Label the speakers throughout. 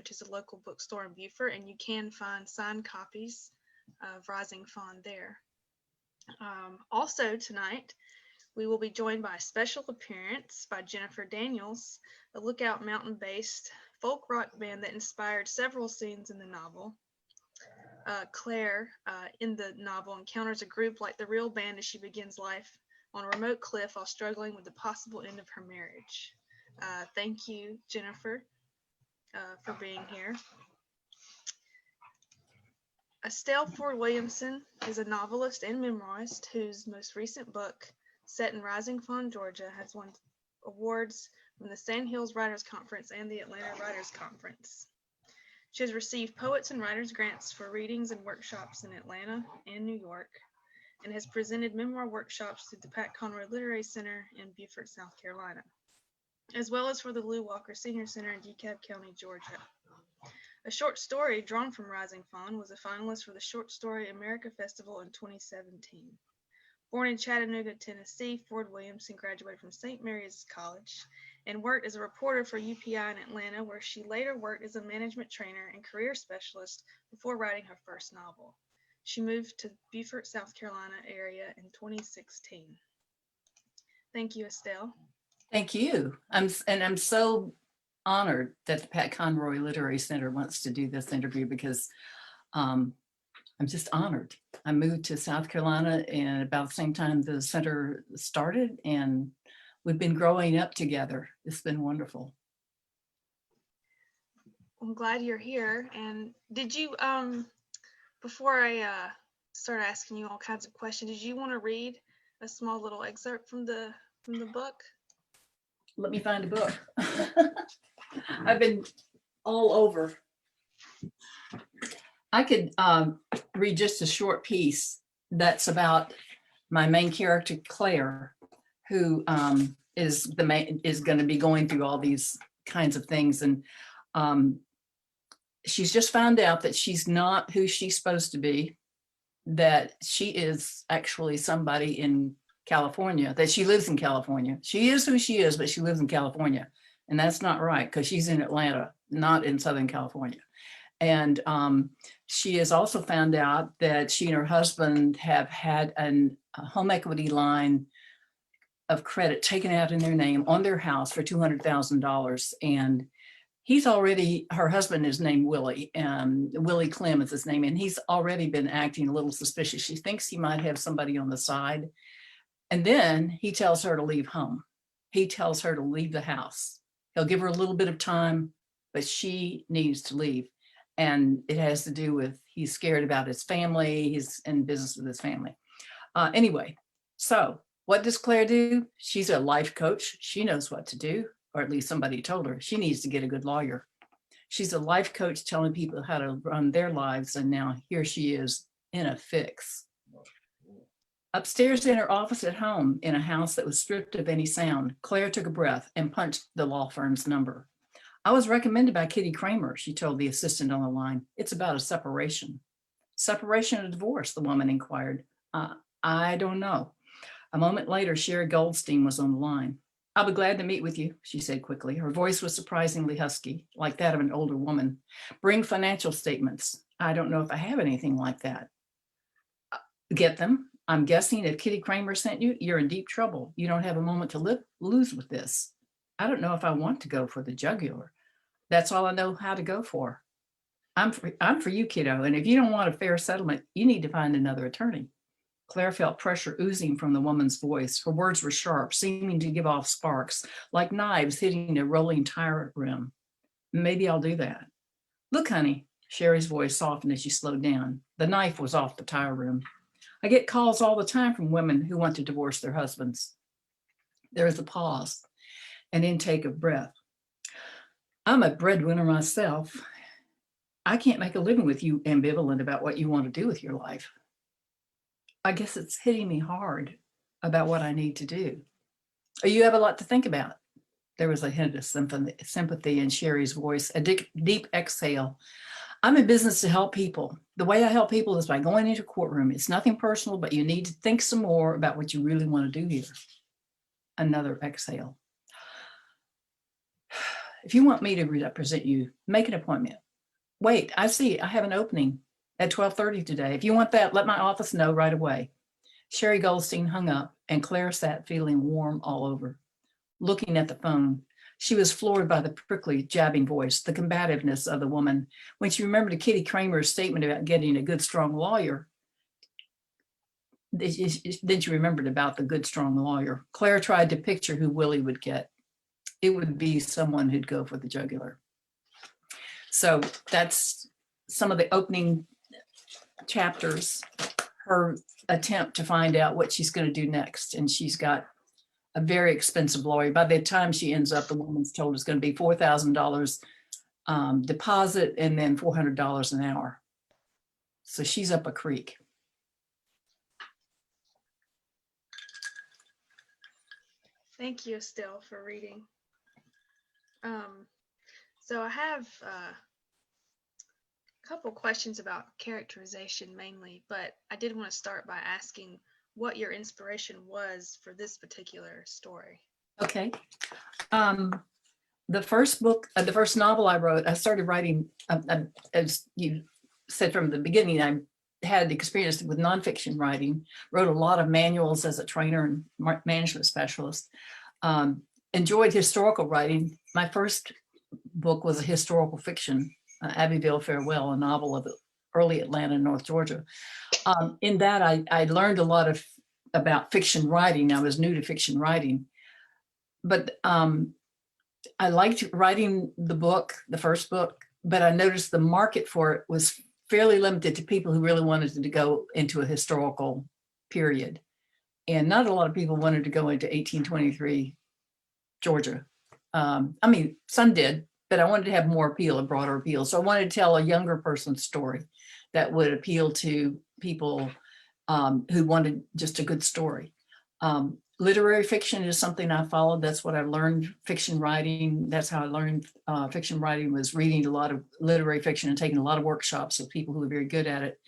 Speaker 1: which is a local bookstore in Beaufort, and you can find signed copies of Rising Fawn there. Also tonight, we will be joined by a special appearance by Jennifer Daniels, a Lookout Mountain-based folk rock band that inspired several scenes in the novel. Claire, in the novel, encounters a group like the real band as she begins life on a remote cliff while struggling with the possible end of her marriage. Thank you, Jennifer, for being here. Estelle Ford-Williamson is a novelist and memoirist whose most recent book, set in Rising Fawn, Georgia, has won awards from the Sand Hills Writers Conference and the Atlanta Writers Conference. She has received Poets and Writers grants for readings and workshops in Atlanta and New York, and has presented memoir workshops through the Pat Conroy Literary Center in Beaufort, South Carolina, as well as for the Lew Walker Senior Center in DeKalb County, Georgia. A short story drawn from Rising Fawn was a finalist for the Short Story America Festival in 2017. Born in Chattanooga, Tennessee, Ford-Williamson graduated from St. Mary's College and worked as a reporter for UPI in Atlanta, where she later worked as a management trainer and career specialist before writing her first novel. She moved to Beaufort, South Carolina area in 2016. Thank you, Estelle.
Speaker 2: Thank you. I'm so honored that the Pat Conroy Literary Center wants to do this interview, because I'm just honored. I moved to South Carolina and about the same time the center started, and we've been growing up together. It's been wonderful.
Speaker 1: I'm glad you're here. And did you, before I start asking you all kinds of questions, did you want to read a small little excerpt from the book?
Speaker 2: Let me find a book. I've been all over. I could read just a short piece that's about my main character, Claire, who is going to be going through all these kinds of things. And she's just found out that she's not who she's supposed to be, that she is actually somebody in California, that she lives in California. She is who she is, but she lives in California. And that's not right, because she's in Atlanta, not in Southern California. And she has also found out that she and her husband have had a home equity line of credit taken out in their name on their house for $200,000. And her husband is named Willie, Willie Clem is his name, and he's already been acting a little suspicious. She thinks he might have somebody on the side. And then he tells her to leave home. He tells her to leave the house. He'll give her a little bit of time, but she needs to leave. And it has to do with, he's scared about his family. He's in business with his family. Anyway, so what does Claire do? She's a life coach. She knows what to do, or at least somebody told her. She needs to get a good lawyer. She's a life coach telling people how to run their lives. And now here she is in a fix. Upstairs in her office at home, in a house that was stripped of any sound, Claire took a breath and punched the law firm's number. I was recommended by Kitty Kramer, she told the assistant on the line. It's about a separation. Separation or divorce, the woman inquired. I don't know. A moment later, Sherry Goldstein was on the line. I'll be glad to meet with you, she said quickly. Her voice was surprisingly husky, like that of an older woman. Bring financial statements. I don't know if I have anything like that. Get them. I'm guessing if Kitty Kramer sent you, you're in deep trouble. You don't have a moment to lose with this. I don't know if I want to go for the jugular. That's all I know how to go for. I'm for you, kiddo. And if you don't want a fair settlement, you need to find another attorney. Claire felt pressure oozing from the woman's voice. Her words were sharp, seeming to give off sparks, like knives hitting a rolling tire rim. Maybe I'll do that. Look, honey, Sherry's voice softened as she slowed down. The knife was off the tire rim. I get calls all the time from women who want to divorce their husbands. There is a pause, an intake of breath. I'm a breadwinner myself. I can't make a living with you ambivalent about what you want to do with your life. I guess it's hitting me hard about what I need to do. You have a lot to think about. There was a hint of sympathy in Sherry's voice, a deep exhale. I'm in business to help people. The way I help people is by going into a courtroom. It's nothing personal, but you need to think some more about what you really want to do here. Another exhale. If you want me to represent you, make an appointment. Wait, I see, I have an opening at 12:30 today. If you want that, let my office know right away. Sherry Goldstein hung up, and Claire sat feeling warm all over, looking at the phone. She was floored by the prickly, jabbing voice, the combativeness of the woman. When she remembered Kitty Kramer's statement about getting a good, strong lawyer, then she remembered about the good, strong lawyer. Claire tried to picture who Willie would get. It would be someone who'd go for the jugular. So that's some of the opening chapters, her attempt to find out what she's going to do next. And she's got a very expensive lawyer. By the time she ends up, the woman's told it's going to be $4,000 deposit and then $400 an hour. So she's up a creek.
Speaker 1: Thank you, Estelle, for reading. So I have a couple questions about characterization mainly, but I did want to start by asking what your inspiration was for this particular story.
Speaker 2: Okay. The first book, the first novel I wrote, I started writing, as you said from the beginning, I had experience with nonfiction writing, wrote a lot of manuals as a trainer and management specialist, enjoyed historical writing. My first book was a historical fiction, Abbeville Farewell, a novel of early Atlanta, North Georgia. In that, I learned a lot about fiction writing. I was new to fiction writing, but I liked writing the book, the first book, but I noticed the market for it was fairly limited to people who really wanted to go into a historical period. And not a lot of people wanted to go into 1823 Georgia. I mean, some did, but I wanted to have more appeal, a broader appeal. So I wanted to tell a younger person's story that would appeal to people who wanted just a good story. Literary fiction is something I followed. That's what I learned fiction writing. That's how I learned fiction writing, was reading a lot of literary fiction and taking a lot of workshops with people who were very good at it.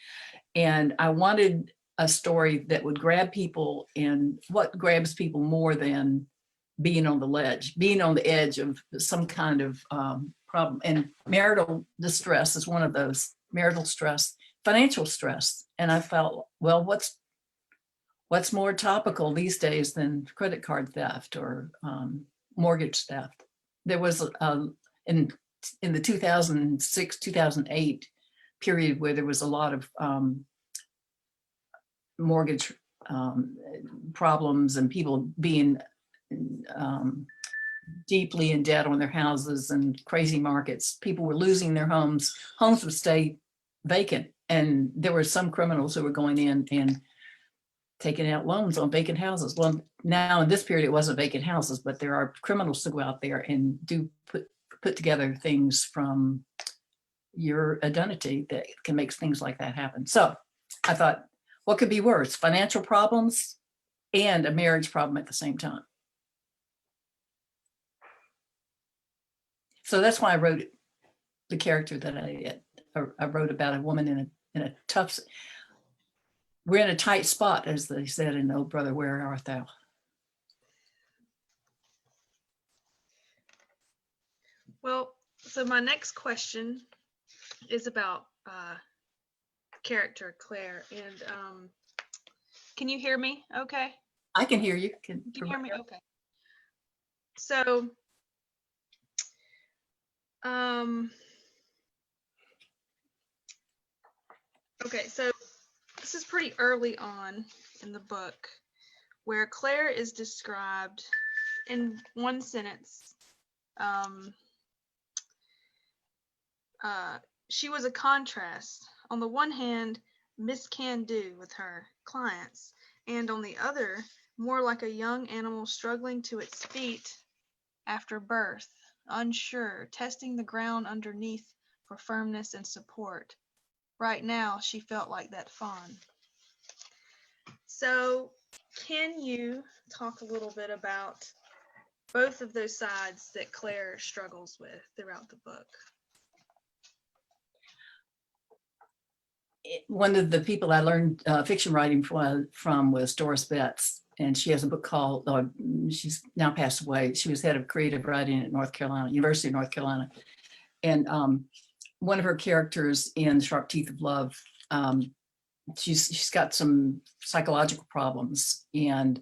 Speaker 2: And I wanted a story that would grab people, and what grabs people more than being on the ledge, being on the edge of some kind of problem. And marital distress is one of those. Marital stress, financial stress. And I felt, well, what's more topical these days than credit card theft or mortgage theft? There was in the 2006, 2008 period where there was a lot of mortgage problems and people being deeply in debt on their houses and crazy markets. People were losing their homes. Homes would stay vacant. And there were some criminals who were going in and taking out loans on vacant houses. Well, now in this period, it wasn't vacant houses, but there are criminals who go out there and do put together things from your identity that can make things like that happen. So I thought, what could be worse? Financial problems and a marriage problem at the same time. So that's why I wrote the character that I wrote about a woman in a tough, we're in a tight spot, as they said in Oh Brother, Where Art Thou?
Speaker 1: Well, so my next question is about character Claire, and can you hear me okay?
Speaker 2: I can hear you.
Speaker 1: Can you hear me okay? So okay, so this is pretty early on in the book where Claire is described in one sentence. She was a contrast. On the one hand, Miss Can Do with her clients, and on the other, more like a young animal struggling to its feet after birth, unsure, testing the ground underneath for firmness and support. Right now, she felt like that fawn. So, can you talk a little bit about both of those sides that Claire struggles with throughout the book?
Speaker 2: One of the people I learned fiction writing from was Doris Betts. and she has a book called, she's now passed away. She was head of creative writing at North Carolina, University of North Carolina. And one of her characters in Sharp Teeth of Love, she's got some psychological problems, and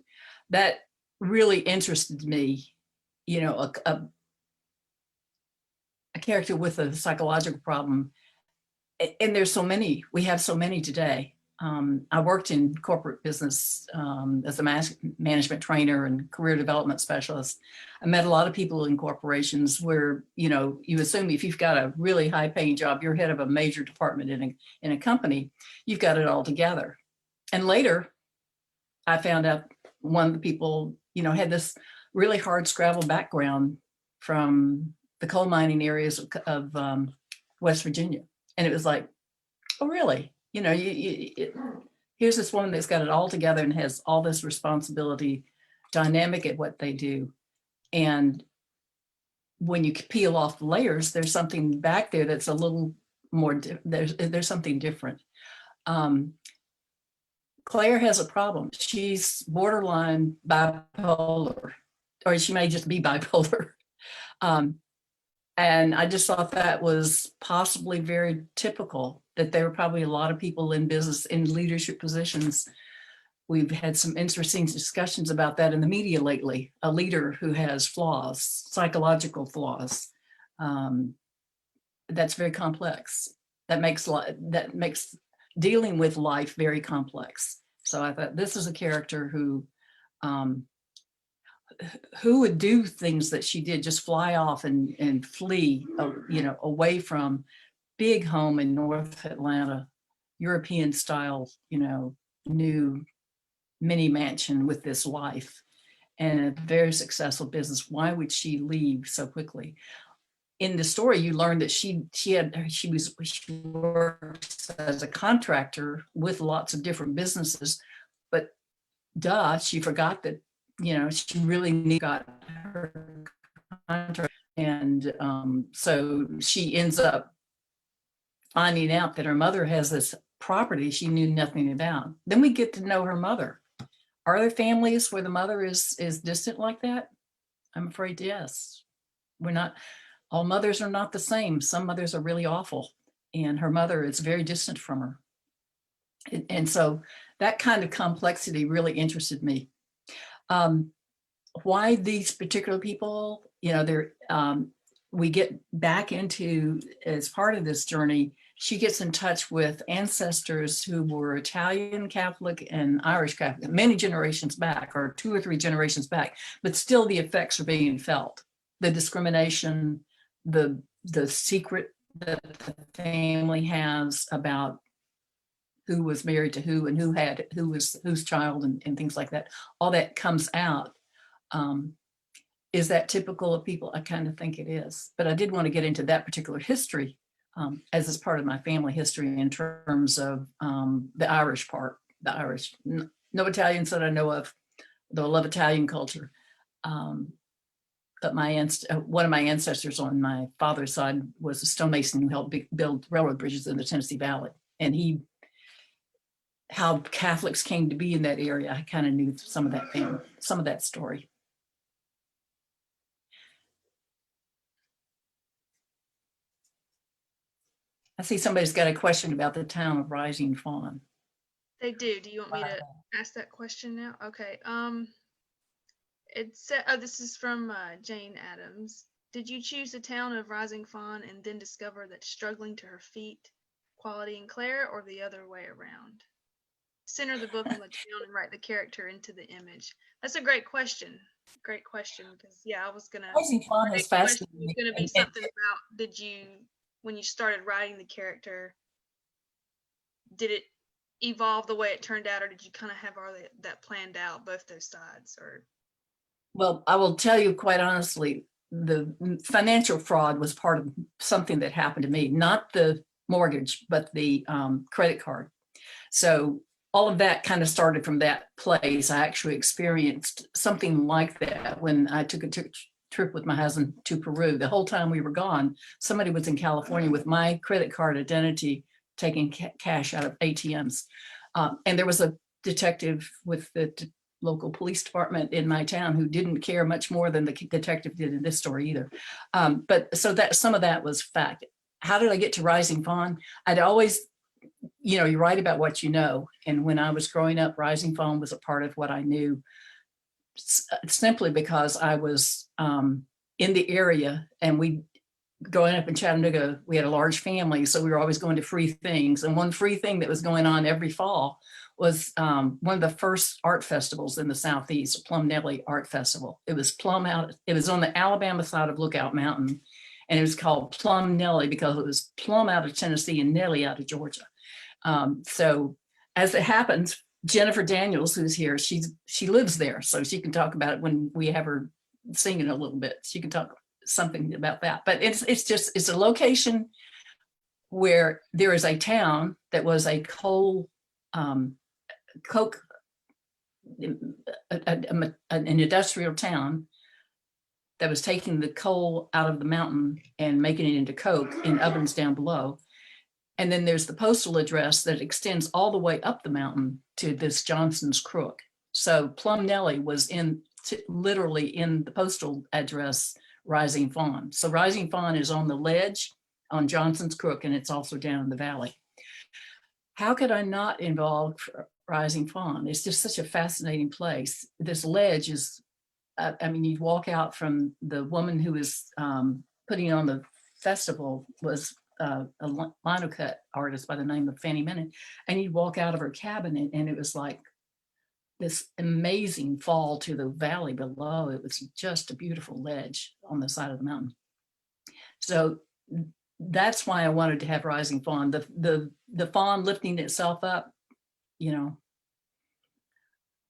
Speaker 2: that really interested me. You know, a character with a psychological problem, and there's so many. We have so many today. I worked in corporate business as a management trainer and career development specialist. I met a lot of people in corporations where, you know, you assume if you've got a really high paying job, you're head of a major department in a company, you've got it all together. And later, I found out one of the people, you know, had this really hard scrabble background from the coal mining areas of West Virginia. And it was like, oh, really? You know, here's this woman that's got it all together and has all this responsibility, dynamic at what they do. And when you peel off the layers, there's something back there that's a little more, there's something different. Claire has a problem. She's borderline bipolar, or she may just be bipolar. And I just thought that was possibly very typical, that there were probably a lot of people in business in leadership positions. We've had some interesting discussions about that in the media lately. A leader who has flaws, psychological flaws, that's very complex. That makes dealing with life very complex. So I thought this is a character who would do things that she did, just fly off and flee, you know, away from big home in North Atlanta, European style, you know, new mini mansion with this life and a very successful business. Why would she leave so quickly? In the story, you learn that she works as a contractor with lots of different businesses, but she forgot that, you know, she really got her contract. And so she ends up finding out that her mother has this property she knew nothing about. Then we get to know her mother. Are there families where the mother is distant like that? I'm afraid yes. We're not, all mothers are not the same. Some mothers are really awful, and her mother is very distant from her. And so that kind of complexity really interested me. Why these particular people, you know, we get back into, as part of this journey, she gets in touch with ancestors who were Italian Catholic and Irish Catholic, many generations back, or 2 or 3 generations back, but still the effects are being felt. The discrimination, the secret that the family has about who was married to who and who was whose child and things like that, all that comes out. Is that typical of people? I kind of think it is, but I did want to get into that particular history as is part of my family history in terms of the Irish part, the Irish. No Italians that I know of, though I love Italian culture. But one of my ancestors on my father's side was a stonemason who helped build railroad bridges in the Tennessee Valley. And how Catholics came to be in that area, I kind of knew some of that family, some of that story. I see somebody's got a question about the town of Rising Fawn.
Speaker 1: They do. Do you want me to ask that question now? Okay. This is from Jane Adams. Did you choose the town of Rising Fawn and then discover that struggling to her feet quality in Claire, or the other way around? Center the book on the town and write the character into the image. That's a great question. Great question, because I was gonna.
Speaker 2: Rising Fawn is fascinating.
Speaker 1: It's gonna be something about, when you started writing the character, did it evolve the way it turned out, or did you kind of have all that planned out, both those sides? Or
Speaker 2: well, I will tell you quite honestly, the financial fraud was part of something that happened to me, not the mortgage, but the credit card. So all of that kind of started from that place. I actually experienced something like that when I took a trip with my husband to Peru. The whole time we were gone, somebody was in California with my credit card identity, taking cash out of ATMs. And there was a detective with the local police department in my town who didn't care much more than the detective did in this story either. But so that some of that was fact. How did I get to Rising Fawn? I'd always, you know, you write about what you know. And when I was growing up, Rising Fawn was a part of what I knew, simply because I was in the area, and growing up in Chattanooga, we had a large family, so we were always going to free things. And one free thing that was going on every fall was one of the first art festivals in the Southeast, Plum Nelly Art Festival. It was it was on the Alabama side of Lookout Mountain, and it was called Plum Nelly because it was Plum out of Tennessee and Nelly out of Georgia. So as it happens, Jennifer Daniels, who's here, she lives there, so she can talk about it when we have her singing a little bit. She can talk something about that. But it's a location where there is a town that was a coke, an industrial town that was taking the coal out of the mountain and making it into coke in ovens down below. And then there's the postal address that extends all the way up the mountain to this Johnson's Crook. So Plum Nelly was literally in the postal address Rising Fawn. So Rising Fawn is on the ledge on Johnson's Crook, and it's also down in the valley. How could I not involve Rising Fawn? It's just such a fascinating place. This ledge is, I mean, you walk out from the woman who was putting on the festival was a linocut artist by the name of Fanny Minute, and you'd walk out of her cabin, and it was like this amazing fall to the valley below. It was just a beautiful ledge on the side of the mountain. So that's why I wanted to have Rising Fawn. The fawn lifting itself up, you know,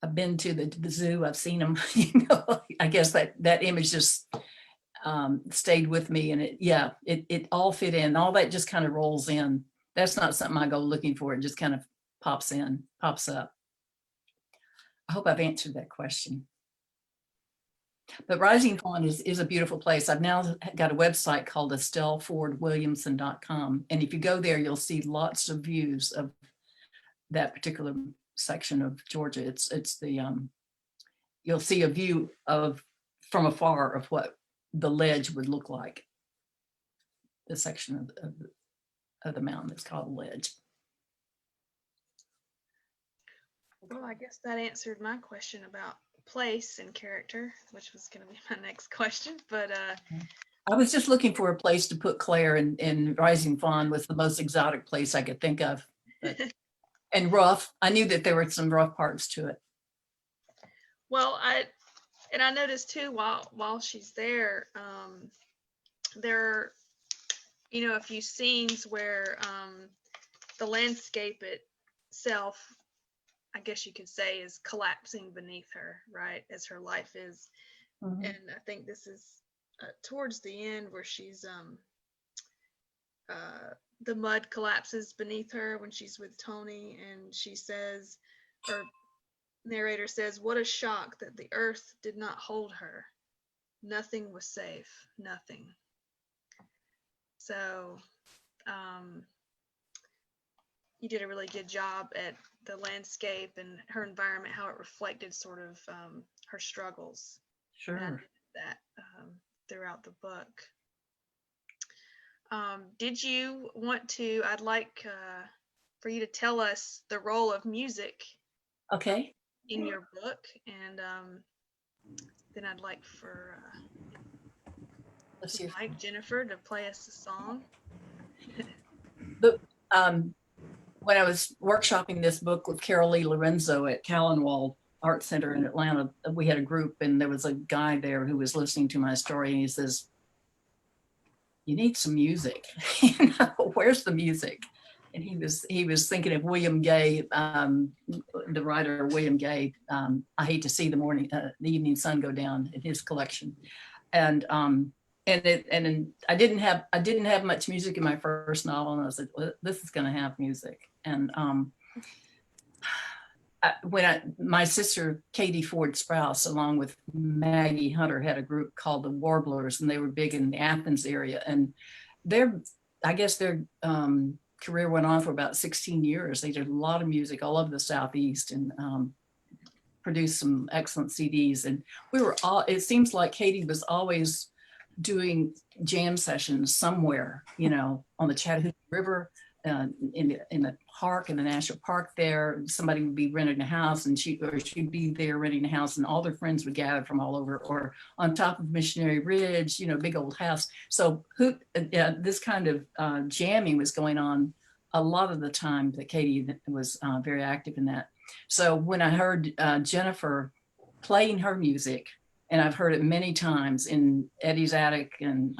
Speaker 2: I've been to the zoo, I've seen them, you know, I guess that image just stayed with me, and it all fit in. All that just kind of rolls in. That's not something I go looking for. It just kind of pops up. I hope I've answered that question. But Rising Fawn is a beautiful place. I've now got a website called EstelleFord-Williamson.com. And if you go there, you'll see lots of views of that particular section of Georgia. It's the, you'll see a view from afar of what the ledge would look like. The section of the mountain that's called the ledge.
Speaker 1: Well, I guess that answered my question about place and character, which was going to be my next question. But
Speaker 2: I was just looking for a place to put Clare, and Rising Fawn was the most exotic place I could think of. But, and rough. I knew that there were some rough parts to it.
Speaker 1: Well, I noticed too while she's there, there are, you know, a few scenes where the landscape itself, I guess you could say, is collapsing beneath her, right, as her life is. Mm-hmm. And I think this is towards the end where she's the mud collapses beneath her when she's with Tony, and she says, or narrator says, "What a shock that the earth did not hold her. Nothing was safe, nothing." So you did a really good job at the landscape and her environment, how it reflected sort of her struggles.
Speaker 2: Sure.
Speaker 1: And that throughout the book. Did you want to, I'd like for you to tell us the role of music.
Speaker 2: Okay.
Speaker 1: In your book, and then I'd like for Mike, Jennifer, to play us a song.
Speaker 2: When I was workshopping this book with Carol Lee Lorenzo at Callenwald Art Center in Atlanta, we had a group, and there was a guy there who was listening to my story, and he says, "You need some music." You know, where's the music? And he was thinking of William Gay, the writer William Gay. I hate to see the evening sun go down, in his collection, and I didn't have much music in my first novel, and I said, well, this is going to have music. And my sister Katie Ford Sprouse, along with Maggie Hunter, had a group called the Warblers, and they were big in the Athens area, and their career went on for about 16 years. They did a lot of music all over the Southeast, and produced some excellent CDs, and it seems like Katie was always doing jam sessions somewhere, on the Chattahoochee River, in the park, in the national park there. Somebody would be renting a house, and she'd be there renting a house, and all their friends would gather from all over, or on top of Missionary Ridge, big old house. So this kind of jamming was going on a lot of the time that Katie was very active in that. So when I heard Jennifer playing her music, and I've heard it many times in Eddie's attic and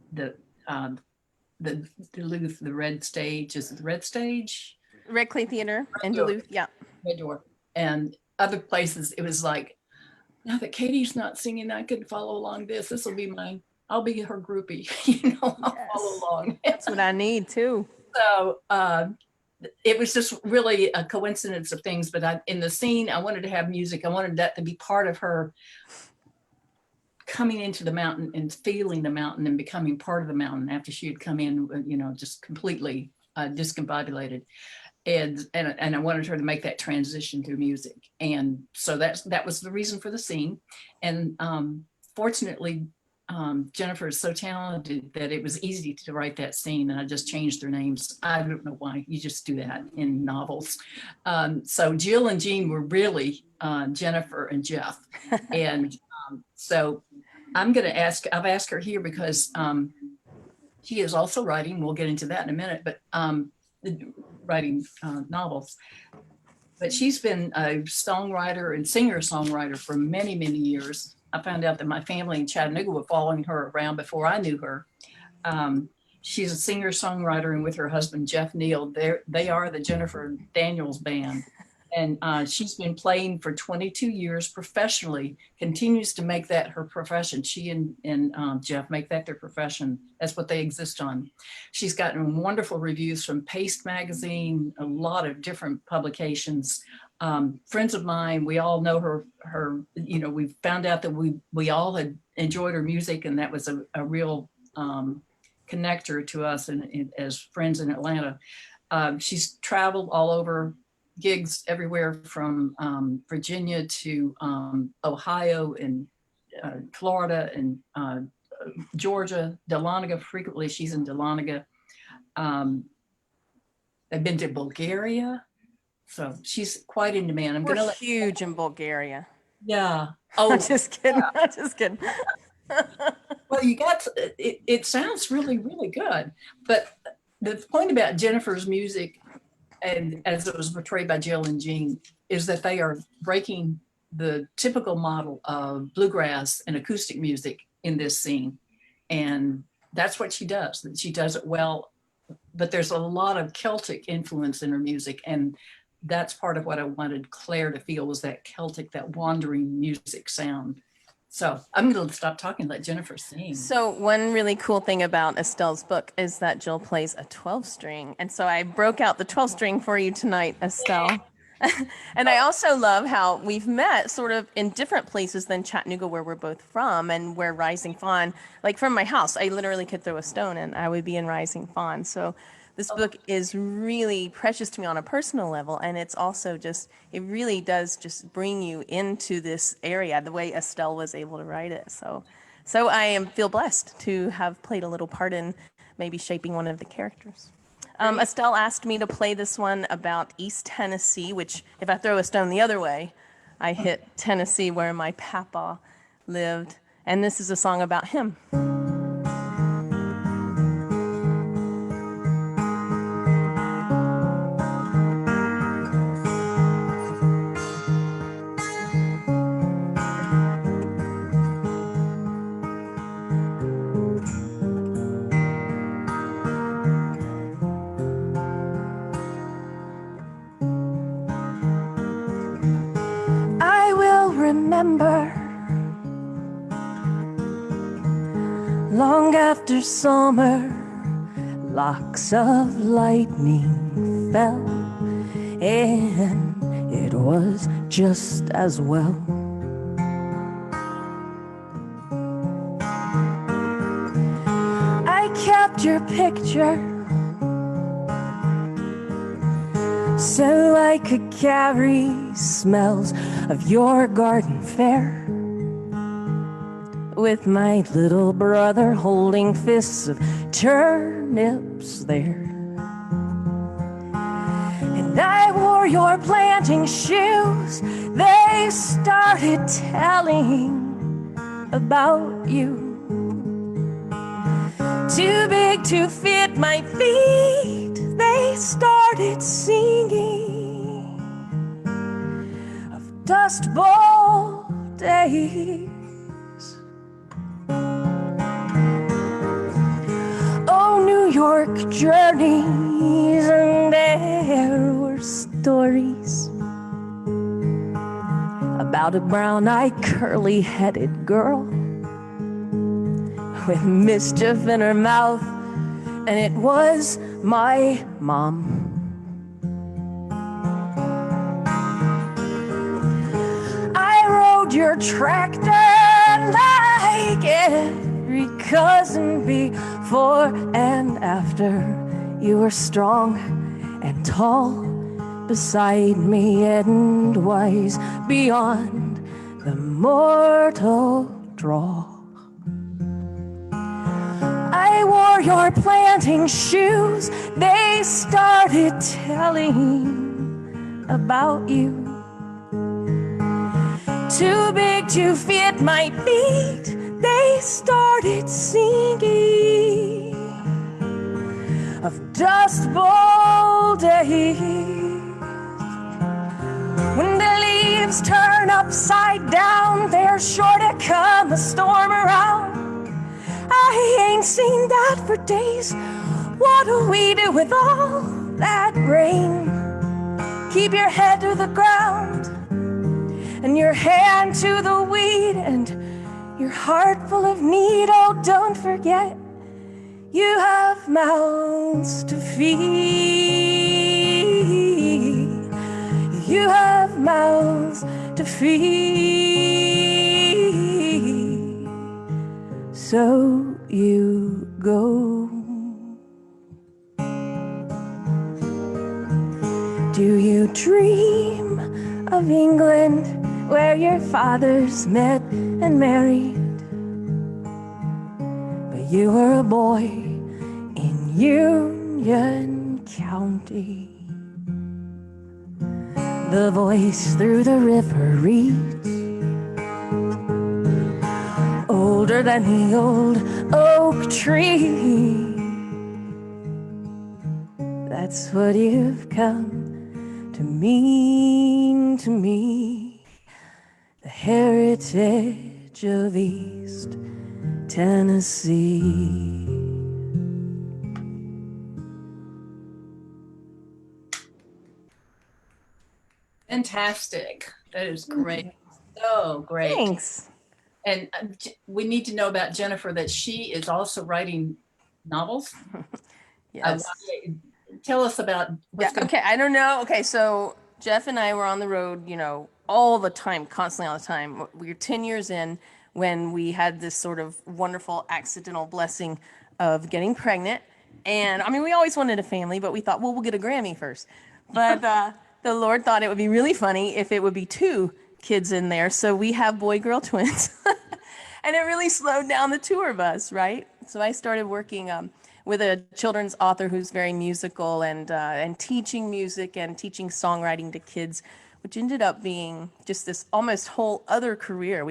Speaker 2: the Duluth, the Red Stage, is it the Red Stage?
Speaker 3: Red Clay Theater in Duluth, yeah.
Speaker 2: Red Door. And other places, it was like, now that Katie's not singing, I could follow along this. I'll be her groupie, I'll follow along.
Speaker 3: That's what I need too.
Speaker 2: So it was just really a coincidence of things, but in the scene, I wanted to have music. I wanted that to be part of her coming into the mountain and feeling the mountain and becoming part of the mountain after she had come in, just completely discombobulated. And I wanted her to make that transition through music. And so that was the reason for the scene. And fortunately, Jennifer is so talented that it was easy to write that scene, and I just changed their names. I don't know why, you just do that in novels. So Jill and Jean were really Jennifer and Jeff. And so I've asked her here because she is also writing, we'll get into that in a minute, but writing novels. But she's been a songwriter and singer-songwriter for many, many years. I found out that my family in Chattanooga were following her around before I knew her. She's a singer-songwriter, and with her husband, Jeff Neal, they are the Jennifer Daniels Band. And she's been playing for 22 years professionally, continues to make that her profession. She and Jeff make that their profession. That's what they exist on. She's gotten wonderful reviews from Paste magazine, a lot of different publications. Friends of mine, we all know her, we found out that we all had enjoyed her music, and that was a real connector to us as friends in Atlanta. She's traveled all over, gigs everywhere from Virginia to Ohio and Florida and Georgia, Dahlonega. Frequently she's in Dahlonega. I've been to Bulgaria. So she's quite in demand.
Speaker 3: We're huge in Bulgaria.
Speaker 2: Yeah. Oh,
Speaker 3: I'm just kidding. Yeah. I'm just kidding.
Speaker 2: Well, it sounds really, really good. But the point about Jennifer's music, and as it was portrayed by Jill and Jean, is that they are breaking the typical model of bluegrass and acoustic music in this scene. And that's what she does. She does it well, but there's a lot of Celtic influence in her music. And that's part of what I wanted Claire to feel, was that Celtic, that wandering music sound. So I'm going to stop talking and let Jennifer sing.
Speaker 3: So one really cool thing about Estelle's book is that Jill plays a 12-string. And so I broke out the 12-string for you tonight, Estelle. And I also love how we've met sort of in different places than Chattanooga, where we're both from, and where Rising Fawn, like from my house, I literally could throw a stone and I would be in Rising Fawn. So this book is really precious to me on a personal level, and it's also it really does just bring you into this area the way Estelle was able to write it. So I feel blessed to have played a little part in maybe shaping one of the characters. Estelle asked me to play this one about East Tennessee, which if I throw a stone the other way, I hit Tennessee, where my papa lived. And this is a song about him. Remember, long after summer, locks of lightning fell, and it was just as well. I kept your picture so I could carry smells of your garden fare, with my little brother holding fists of turnips there. And I wore your planting shoes, they started telling about you. Too big to fit my feet, they started singing of Dust Bowl days. Oh, New York journeys, and there were stories about a brown-eyed, curly-headed girl with mischief in her mouth, and it was my mom. I rode your tractor like every cousin before and after. You were strong and tall beside me and wise beyond the mortal draw. I wore your planting shoes, they started telling about you. Too big to fit my feet, they started singing of Dust Bowl days. When the leaves turn upside down, there's sure to come a storm around. I ain't seen that for days. What do we do with all that rain? Keep your head to the ground and your hand to the weed and your heart full of need. Oh, don't forget, you have mouths to feed. You have mouths to feed. So you go. Do you dream of England, where your fathers met and married? But you were a boy in Union County. The voice through the river reads, older than the old oak tree. That's what you've come to mean to me. The heritage of East Tennessee.
Speaker 2: Fantastic. That is great. So great.
Speaker 3: Thanks.
Speaker 2: And we need to know about Jennifer, that she is also writing novels.
Speaker 3: Yes.
Speaker 2: Tell us about what's going
Speaker 3: Okay, I don't know. Okay, so Jeff and I were on the road, all the time, constantly all the time. We were 10 years in when we had this sort of wonderful accidental blessing of getting pregnant. And I mean, we always wanted a family, but we thought, well, we'll get a Grammy first. But the Lord thought it would be really funny if it would be 2 kids in there. So we have boy-girl twins. And it really slowed down the tour bus, right? So I started working with a children's author who's very musical and teaching music and teaching songwriting to kids, which ended up being just this almost whole other career.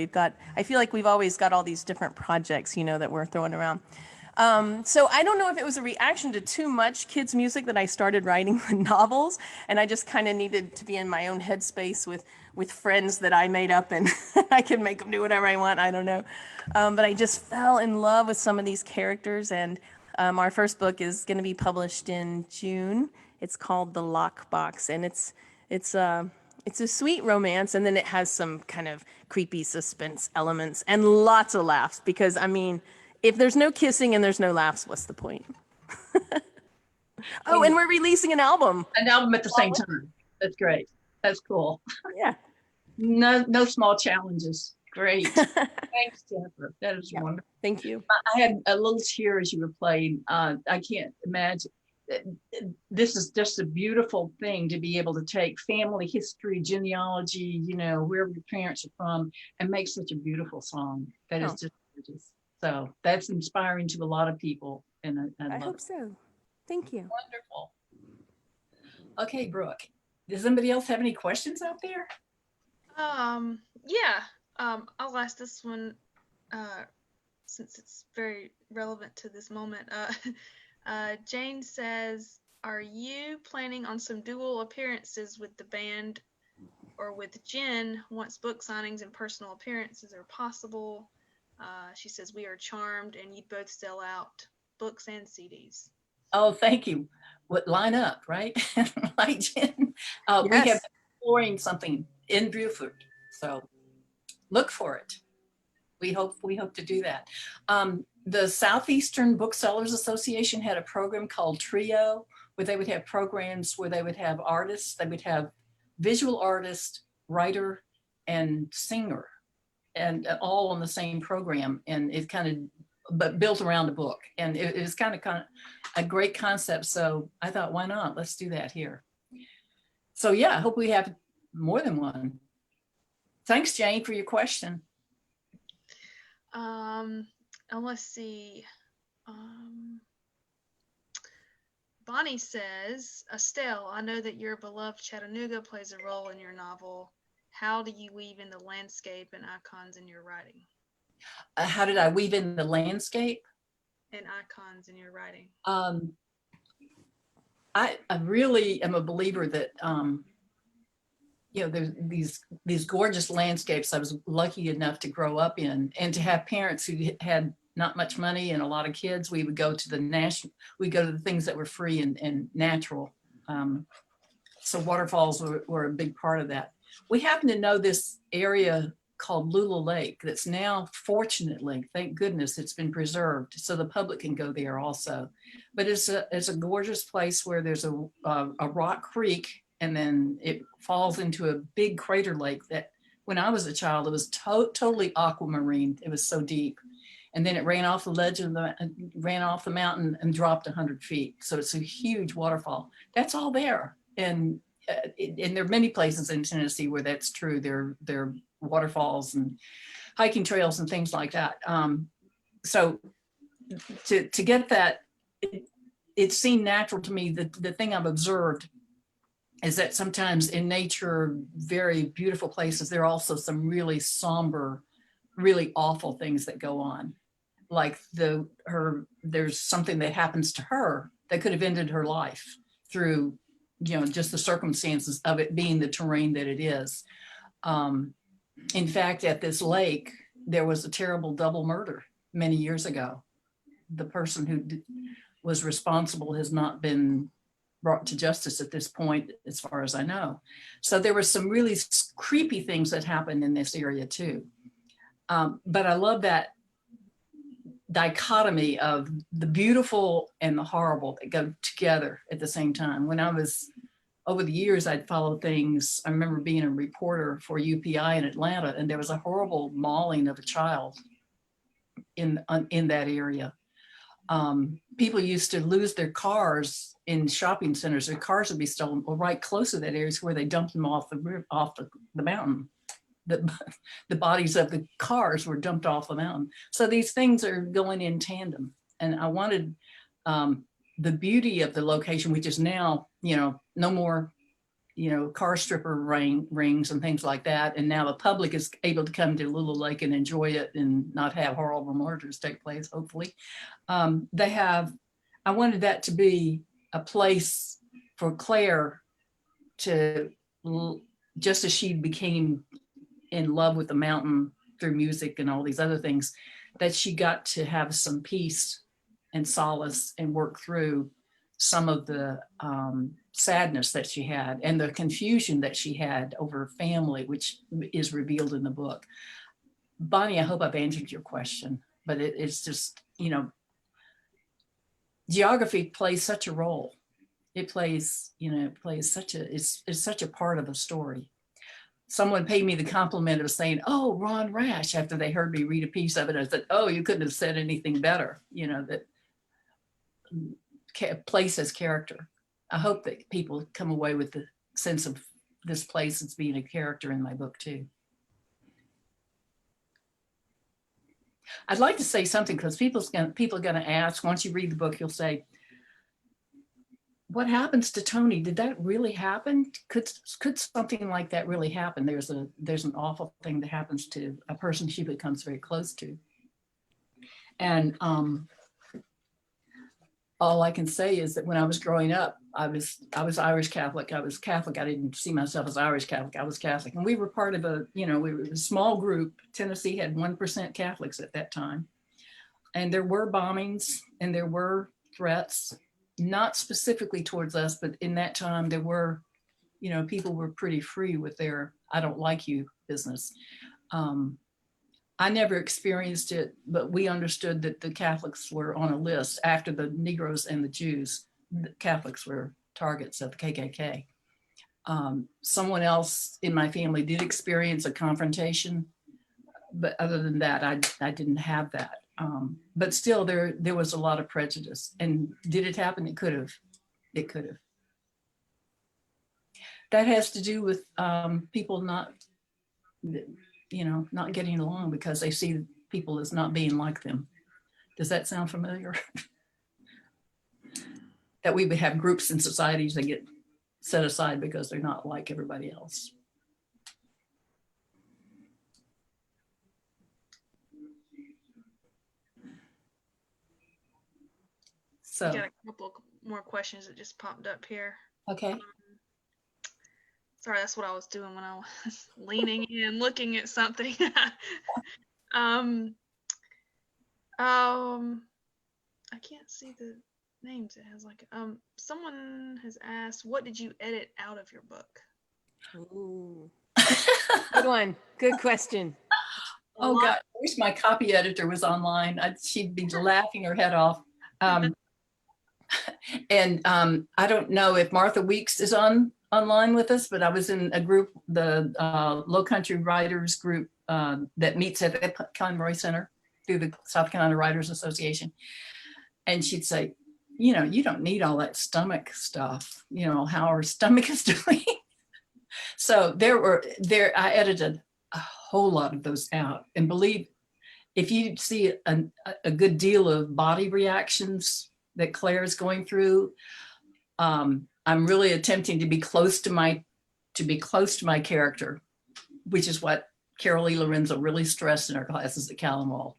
Speaker 3: I feel like we've always got all these different projects, that we're throwing around. So I don't know if it was a reaction to too much kids' music that I started writing the novels, and I just kind of needed to be in my own headspace with friends that I made up, and I can make them do whatever I want. I don't know. But I just fell in love with some of these characters, and our first book is going to be published in June. It's called The Lockbox, and it's a sweet romance, and then it has some kind of creepy suspense elements and lots of laughs, because, I mean, if there's no kissing and there's no laughs, what's the point? Oh, and we're releasing an album.
Speaker 2: An album at the same time. That's great. That's cool.
Speaker 3: Yeah.
Speaker 2: No small challenges. Great. Thanks, Jennifer. That is wonderful.
Speaker 3: Thank you.
Speaker 2: I had a little tear as you were playing. I can't imagine. this is just a beautiful thing to be able to take family history, genealogy, you know, wherever your parents are from, and make such a beautiful song. That is
Speaker 3: Oh.
Speaker 2: just gorgeous. So that's inspiring to a lot of people, and I
Speaker 3: I
Speaker 2: love
Speaker 3: hope
Speaker 2: it.
Speaker 3: so. Thank you.
Speaker 2: Wonderful. Okay, Brooke, does anybody else have any questions out there?
Speaker 1: Yeah. I'll ask this one, since it's very relevant to this moment. Jane says, are you planning on some dual appearances with the band or with Jen once book signings and personal appearances are possible? She says, we are charmed and you'd both sell out books and CDs.
Speaker 2: Oh, thank you. What line up, right? Like Jen, we have
Speaker 3: Yes.
Speaker 2: exploring something in Beaufort, so look for it. We hope to do that. The Southeastern Booksellers Association had a program called Trio, where they would have programs where they would have artists, they would have visual artist, writer, and singer, and all on the same program. And it kind of, but built around a book. And it was kind of a great concept. So I thought, why not? Let's do that here. So yeah, I hope we have more than one. Thanks, Jane, for your question.
Speaker 1: And let's see. Bonnie says, Estelle, I know that your beloved Chattanooga plays a role in your novel. How do you weave in the landscape and icons in your writing?
Speaker 2: How did I weave in the landscape?
Speaker 1: And icons in your writing.
Speaker 2: I really am a believer that you know, there's these gorgeous landscapes I was lucky enough to grow up in, and to have parents who had not much money and a lot of kids. We would go to the things that were free and natural. So waterfalls were a big part of that. We happen to know this area called Lula Lake that's now, fortunately, thank goodness, it's been preserved so the public can go there also. But it's a gorgeous place where there's a rock creek, and then it falls into a big crater lake that when I was a child, it was totally aquamarine. It was so deep. And then it ran off the ledge of ran off the mountain and dropped 100 feet. So it's a huge waterfall. That's all there. And there are many places in Tennessee where that's true. There are waterfalls and hiking trails and things like that. So to get that, it seemed natural to me. That the thing I've observed is that sometimes in nature, very beautiful places, there are also some really somber, really awful things that go on. Like there's something that happens to her that could have ended her life through, you know, just the circumstances of it being the terrain that it is. In fact, at this lake, there was a terrible double murder many years ago. The person who was responsible has not been brought to justice at this point, as far as I know. So there were some really creepy things that happened in this area too. But I love that dichotomy of the beautiful and the horrible that go together at the same time. When I was, over the years, I'd followed things. I remember being a reporter for UPI in Atlanta, and there was a horrible mauling of a child in that area. People used to lose their cars in shopping centers. Their cars would be stolen, or right close to that area is where they dumped them off the mountain. The bodies of the cars were dumped off the mountain. So these things are going in tandem. And I wanted the beauty of the location, which is now, you know, no more, you know, car stripper rings and things like that. And now the public is able to come to Lula Lake and enjoy it and not have horrible murders take place, hopefully. I wanted that to be a place for Clare to, just as she became in love with the mountain through music and all these other things, that she got to have some peace and solace and work through some of the sadness that she had and the confusion that she had over family, which is revealed in the book. Bonnie, I hope I've answered your question, but it's just, you know, geography plays such a role. It plays, you know, it's such a part of the story. Someone paid me the compliment of saying, "Oh, Ron Rash," after they heard me read a piece of it. I said, "Oh, you couldn't have said anything better." You know, that place as character. I hope that people come away with the sense of this place as being a character in my book too. I'd like to say something because people are going to ask, once you read the book, you'll say, what happens to Tony? Did that really happen? Could something like that really happen? There's an awful thing that happens to a person she becomes very close to. And all I can say is that when I was growing up, I was Irish Catholic. I was Catholic. I didn't see myself as Irish Catholic. I was Catholic. And we were part of we were a small group. Tennessee had 1% Catholics at that time. And there were bombings and there were threats, not specifically towards us, but in that time there were, people were pretty free with their "I don't like you" business. I never experienced it, but we understood that the Catholics were on a list after the Negroes and the Jews. The Catholics were targets of the KKK. Someone else in my family did experience a confrontation, but other than that, I didn't have that. But still, there was a lot of prejudice. And did it happen? It could have. It could have. That has to do with people not getting along because they see people as not being like them. Does that sound familiar? That we would have groups in societies that get set aside because they're not like everybody else. So,
Speaker 1: I got a couple more questions that just popped up here.
Speaker 2: okay.
Speaker 1: Sorry, that's what I was doing when I was leaning in, looking at something. I can't see the names. It has like someone has asked, what did you edit out of your book?
Speaker 4: Ooh. Good one. Good question.
Speaker 2: Oh God, I wish my copy editor was online. She'd be laughing her head off. And I don't know if Martha Weeks is online with us, but I was in a group, the Low Country Writers group that meets at the Conroy Center through the South Carolina Writers Association. And she'd say, you don't need all that stomach stuff, how her stomach is doing. So I edited a whole lot of those out. And believe, if you see a good deal of body reactions that Claire is going through, I'm really attempting to be close to my character, which is what Carol E. Lorenzo really stressed in our classes at Calamwall.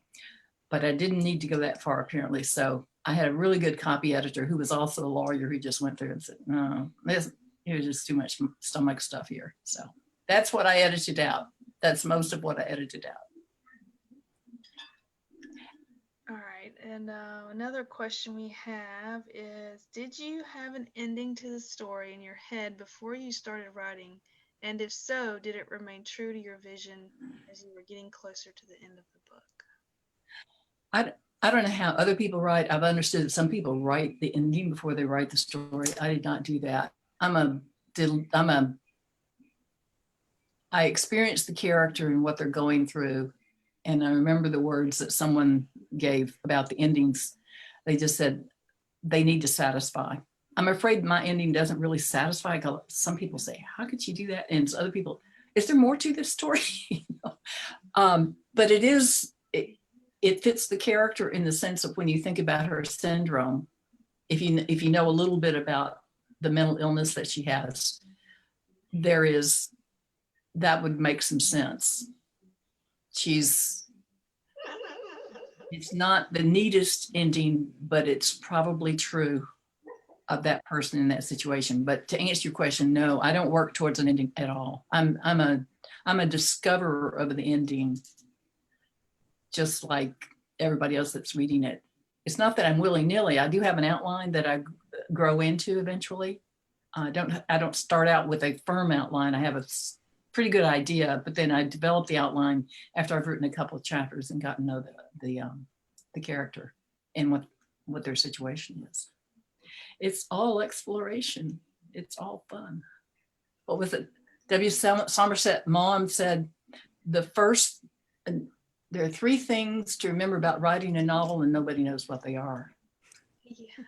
Speaker 2: But I didn't need to go that far, apparently. So I had a really good copy editor who was also a lawyer who just went through and said, no, there's just too much stomach stuff here. So that's what I edited out. That's most of what I edited out.
Speaker 1: All right, and another question we have is, did you have an ending to the story in your head before you started writing? And if so, did it remain true to your vision as you were getting closer to the end of the book?
Speaker 2: I don't know how other people write. I've understood that some people write the ending before they write the story. I did not do that. I experienced the character and what they're going through. And I remember the words that someone gave about the endings. They just said, they need to satisfy. I'm afraid my ending doesn't really satisfy. Some people say, how could you do that? And other people, is there more to this story? But it fits the character in the sense of when you think about her syndrome, if you know a little bit about the mental illness that she has, that would make some sense. It's not the neatest ending, but it's probably true of that person in that situation. But to answer your question, no, I don't work towards an ending at all. I'm a discoverer of the ending, just like everybody else that's reading it. It's not that I'm willy-nilly. I do have an outline that I grow into eventually. I don't start out with a firm outline. I have a pretty good idea, but then I develop the outline after I've written a couple of chapters and gotten to know the character and what their situation is. It's all exploration. It's all fun. What was it? W. Somerset Maugham said, there are 3 things to remember about writing a novel and nobody knows what they are.
Speaker 1: Yeah.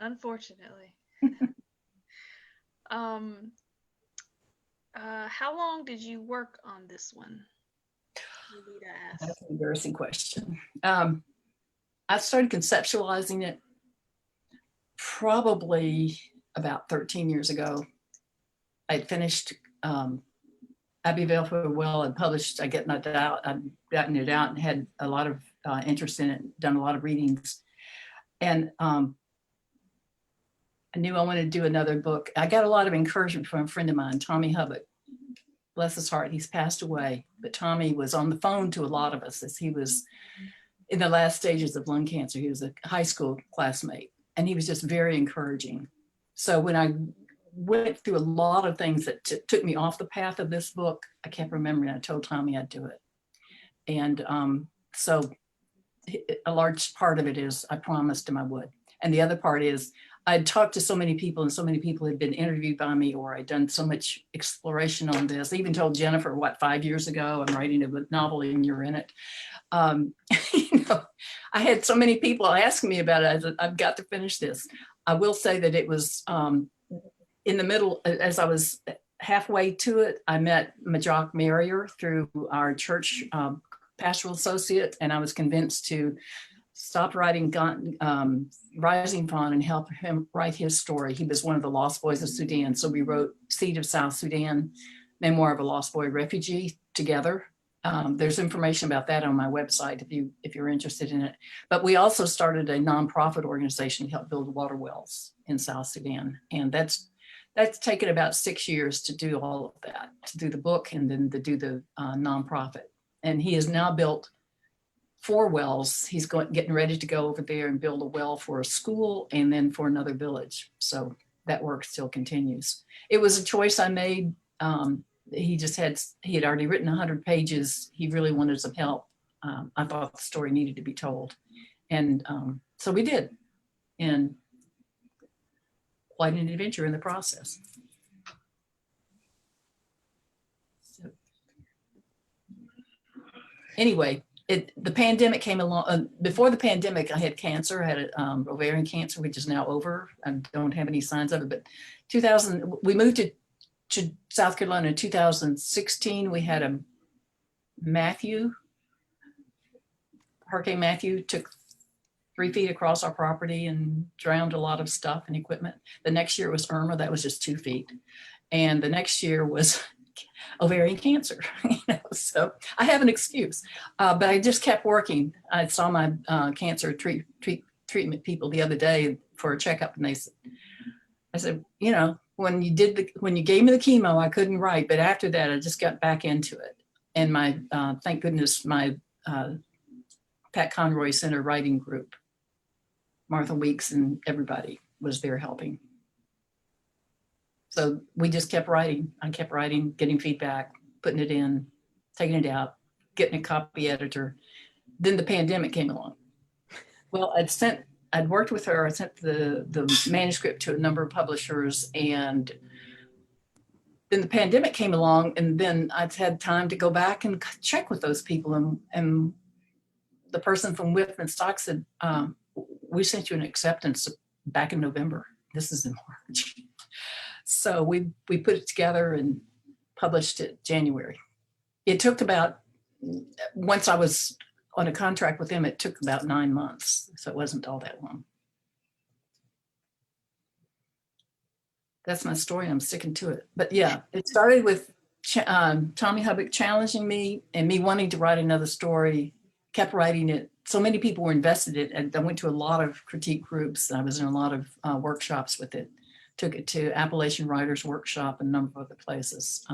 Speaker 1: unfortunately. How long did you work on this one? Rita asked.
Speaker 2: That's an embarrassing question. I started conceptualizing it probably about 13 years ago. I finished Abbeville for a while and published. I'd gotten it out and had a lot of interest in it, done a lot of readings. And I knew I wanted to do another book. I got a lot of encouragement from a friend of mine, Tommy Hubbard. Bless his heart, he's passed away. But Tommy was on the phone to a lot of us as he was in the last stages of lung cancer. He was a high school classmate, and he was just very encouraging. So when I went through a lot of things that took me off the path of this book, I kept remembering I told Tommy I'd do it. And so a large part of it is I promised him I would. And the other part is I'd talked to so many people, and so many people had been interviewed by me, or I'd done so much exploration on this. I even told Jennifer, 5 years ago, I'm writing a novel and you're in it. You know, I had so many people asking me about it. I've got to finish this. I will say that it was in the middle, as I was halfway to it, I met Majok Marrier through our church pastoral associate, and I was convinced to stop writing Rising Fawn and help him write his story. He was one of the lost boys of Sudan. So we wrote Seed of South Sudan, Memoir of a Lost Boy Refugee together. There's information about that on my website if you're interested in it. But we also started a nonprofit organization to help build water wells in South Sudan. And that's taken about 6 years to do all of that, to do the book and then to do the nonprofit. And he has now built 4 wells. He's getting ready to go over there and build a well for a school and then for another village. So that work still continues. It was a choice I made. He had already written 100 pages. He really wanted some help. I thought the story needed to be told. And so we did. And quite an adventure in the process. So, anyway, the pandemic came along. Before the pandemic, I had cancer. I had ovarian cancer, which is now over. I don't have any signs of it. But we moved to South Carolina in 2016. We had Hurricane Matthew took 3 feet across our property and drowned a lot of stuff and equipment. The next year was Irma, that was just 2 feet. And the next year was ovarian cancer. So I have an excuse, but I just kept working. I saw my cancer treatment people the other day for a checkup, and I said, you know, when you gave me the chemo, I couldn't write, but after that, I just got back into it. And my, thank goodness, my Pat Conroy Center writing group, Martha Weeks and everybody was there helping. So we just kept writing. I kept writing, getting feedback, putting it in, taking it out, getting a copy editor. Then the pandemic came along. Well, I'd worked with her. I sent the manuscript to a number of publishers, and then the pandemic came along, and then I'd had time to go back and check with those people. And the person from Whitman Stock said, we sent you an acceptance back in November. This is in March. So we put it together and published it January. It took once I was on a contract with them, it took about 9 months. So it wasn't all that long. That's my story. I'm sticking to it. But yeah, it started with Tommy Hubbard challenging me and me wanting to write another story, kept writing it. So many people were invested in it. And I went to a lot of critique groups. I was in a lot of workshops with it. Took it to Appalachian Writers Workshop and a number of other places.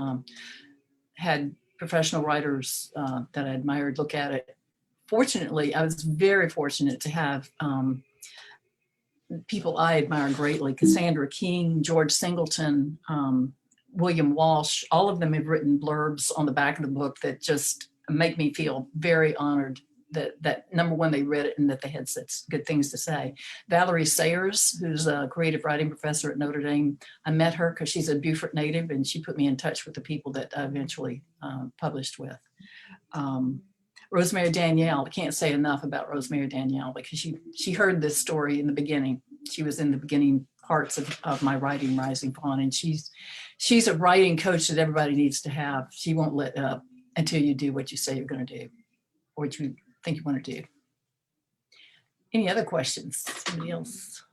Speaker 2: Had professional writers that I admired look at it. Fortunately, I was very fortunate to have people I admire greatly, Cassandra King, George Singleton, William Walsh. All of them have written blurbs on the back of the book that just make me feel very honored that number one, they read it and that they had such good things to say. Valerie Sayers, who's a creative writing professor at Notre Dame, I met her because she's a Beaufort native, and she put me in touch with the people that I eventually published with. Rosemary Danielle, I can't say enough about Rosemary Danielle because she heard this story in the beginning She was in the beginning parts of my writing Rising Fawn, and she's a writing coach that everybody needs to have. She won't let up until you do what you say you're going to do, or what you think you want to do. Any other questions? Somebody else?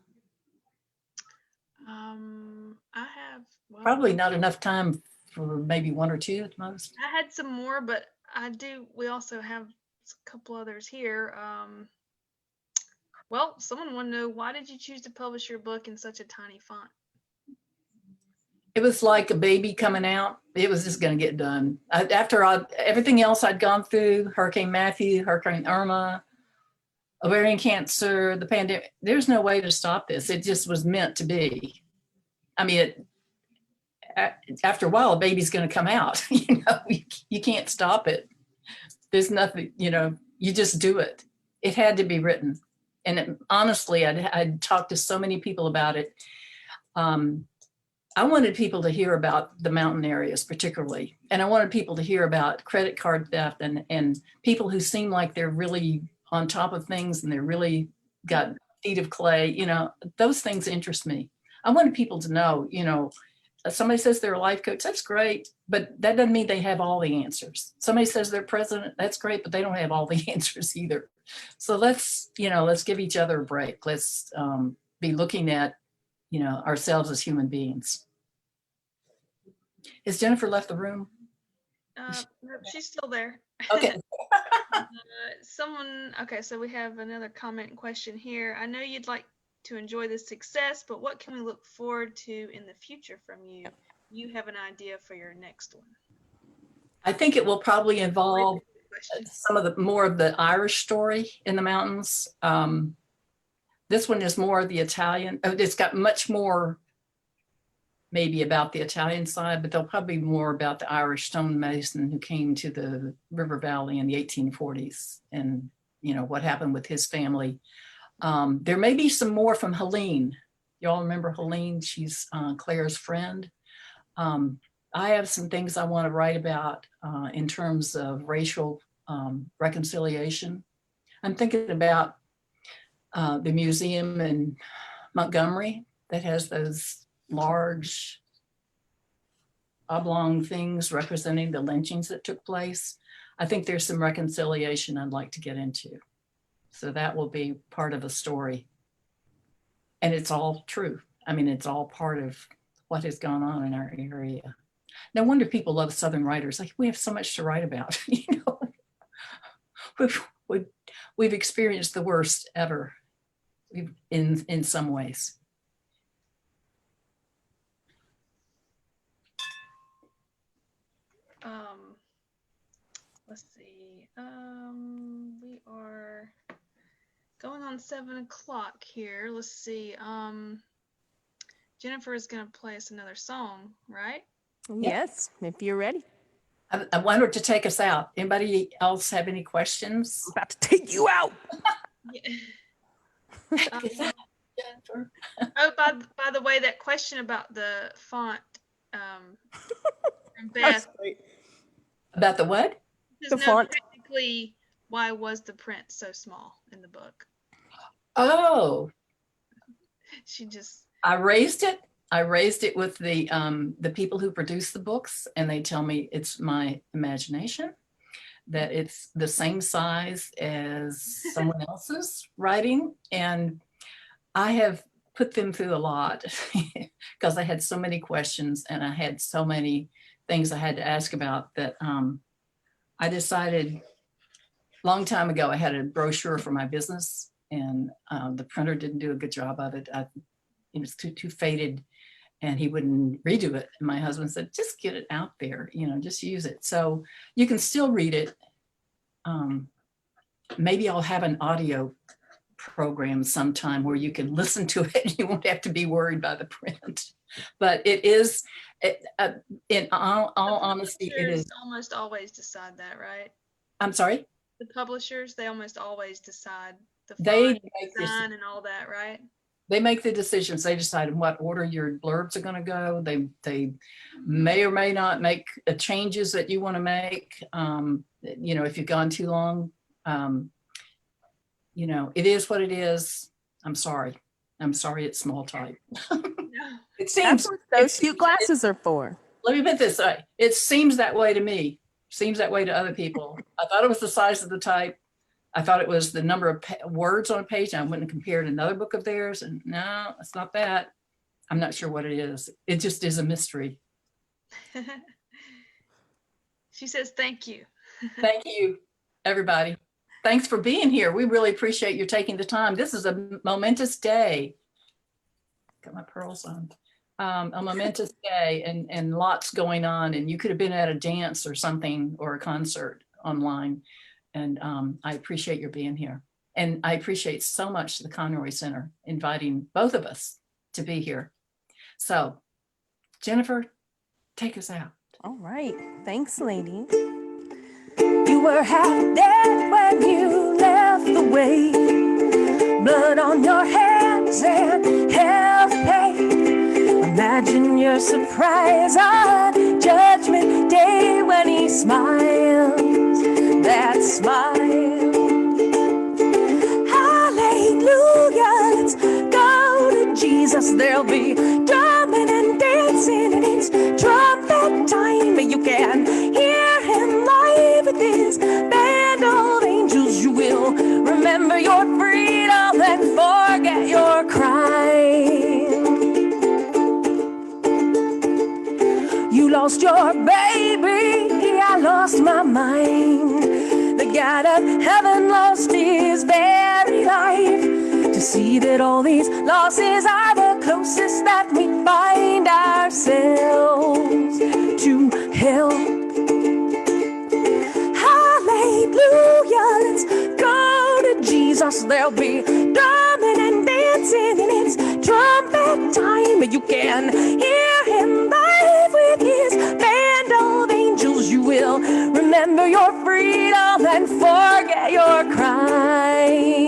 Speaker 1: I have, well,
Speaker 2: Probably not enough time for maybe one or two at most.
Speaker 1: I had some more, but we also have a couple others here. Well, someone wanted to know, why did you choose to publish your book in such a tiny font?
Speaker 2: It was like a baby coming out. It was just going to get done. After everything else I'd gone through, Hurricane Matthew, Hurricane Irma, ovarian cancer, the pandemic, there's no way to stop this. It just was meant to be. I mean, after a while, a baby's going to come out. You can't stop it. There's nothing, you just do it. It had to be written. And honestly, I'd talked to so many people about it. I wanted people to hear about the mountain areas particularly. And I wanted people to hear about credit card theft and people who seem like they're really on top of things and they're really got feet of clay. Those things interest me. I wanted people to know, somebody says they're a life coach, that's great, but that doesn't mean they have all the answers. Somebody says they're president, that's great, but they don't have all the answers either. So let's give each other a break. Let's be looking at, ourselves as human beings. Has Jennifer left the room?
Speaker 1: No, she's still there.
Speaker 2: Okay.
Speaker 1: Okay, so we have another comment and question here. I know you'd like to enjoy this success, but what can we look forward to in the future from you? You have an idea for your next one?
Speaker 2: I think it will probably involve some of more of the Irish story in the mountains. This one is more of the Italian. It's got much more maybe about the Italian side, but there'll probably be more about the Irish stonemason who came to the River Valley in the 1840s and, what happened with his family. There may be some more from Helene. Y'all remember Helene? She's Claire's friend. I have some things I want to write about in terms of racial reconciliation. I'm thinking about the museum in Montgomery that has those large oblong things representing the lynchings that took place. I think there's some reconciliation I'd like to get into. So that will be part of the story. And it's all true. I mean, it's all part of what has gone on in our area. No wonder people love Southern writers. Like, we have so much to write about. We've experienced the worst ever in some ways.
Speaker 1: Let's see. We are going on 7 o'clock here. Let's see. Jennifer is going to play us another song, right?
Speaker 4: Yes, if you're ready.
Speaker 2: I want her to take us out. Anybody else have any questions?
Speaker 4: I'm about to take you out.
Speaker 2: Jennifer.
Speaker 1: Oh, by the way, that question about the font from Beth.
Speaker 2: About the what?
Speaker 1: The font. Technically, why was the print so small in the book?
Speaker 2: Oh.
Speaker 1: She just.
Speaker 2: I raised it with the people who produce the books, and they tell me it's my imagination, that it's the same size as someone else's writing. And I have put them through a lot because I had so many questions and I had so many things I had to ask about that I decided a long time ago. I had a brochure for my business, and the printer didn't do a good job of it. It was too faded, and he wouldn't redo it. And my husband said, just get it out there, just use it. So you can still read it. Maybe I'll have an audio program sometime where you can listen to it and you won't have to be worried by the print. But it is, in all honesty, it is.
Speaker 1: Almost always decide that, right?
Speaker 2: I'm sorry?
Speaker 1: The publishers, they almost always decide the
Speaker 2: They
Speaker 1: font,
Speaker 2: make
Speaker 1: design and all that, right?
Speaker 2: They make the decisions. They decide in what order your blurbs are going to go. They may or may not make changes that you want to make. If you've gone too long, it is what it is. I'm sorry. I'm sorry, it's small type.
Speaker 1: No.
Speaker 2: It
Speaker 3: That's
Speaker 2: seems,
Speaker 3: what those cute glasses are for.
Speaker 2: let me put it this way. It seems that way to me. Seems that way to other people. I thought it was the size of the type. I thought it was the number of words on a page. I went and compared another book of theirs, and no, it's not that. I'm not sure what it is. It just is a mystery.
Speaker 1: She says thank you.
Speaker 2: Thank you, everybody. Thanks for being here. We really appreciate you taking the time. This is a momentous day. Got my pearls on. A momentous day and lots going on. And you could have been at a dance or something or a concert online. And I appreciate your being here. And I appreciate so much the Conroy Center inviting both of us to be here. So, Jennifer, take us out.
Speaker 3: All right. Thanks, lady. You were half dead when you left the way. Blood on your hands and hell to pay. Imagine your surprise on Judgment Day when he smiles that smile. Hallelujah, let's go to Jesus. There'll be drumming and dancing and it's trumpet time. You can hear him live with his band of angels. You will remember your freedom and forget your crime. You lost your baby, I lost my mind. The God of heaven lost his very life to see that all these losses are the closest that we find ourselves to hell. Hallelujah, let's go to Jesus. There'll be drumming and dancing and it's trumpet time. You can hear him live with his band of angels. You will remember your freedom and forget your crime.